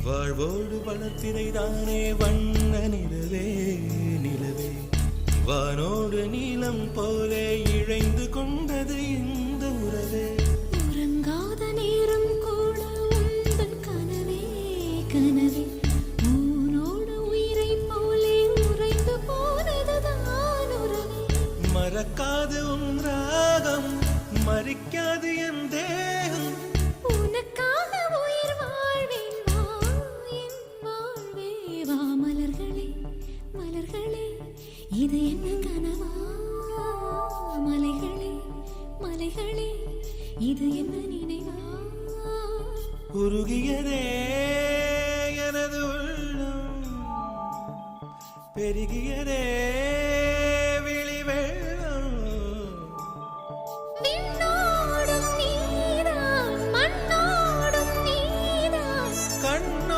வாழ்வோடு வளர்த்திரை தானே வண்ண நிலவே நிலவே வானோடு நீளம் போலே இழைந்து கொண்டது இந்த உறவே உறங்காத நேரம் கூட உந்தன் கனவே கனவே ஊனோடு உயிரை போலே உறைந்து போனதுதான் உறவே மறக்காது உன் ராகம் மறிக்காது என் தேகம் உனக்காக உயிர் வாழ்வேன் வா என் வாழ்வே வா மலர்களே மலர்களே இது என்ன கனவா மலைகளே மலைகளே இது என்ன நினைவா உருகியதே எனது உள்ளம் பெருகியதே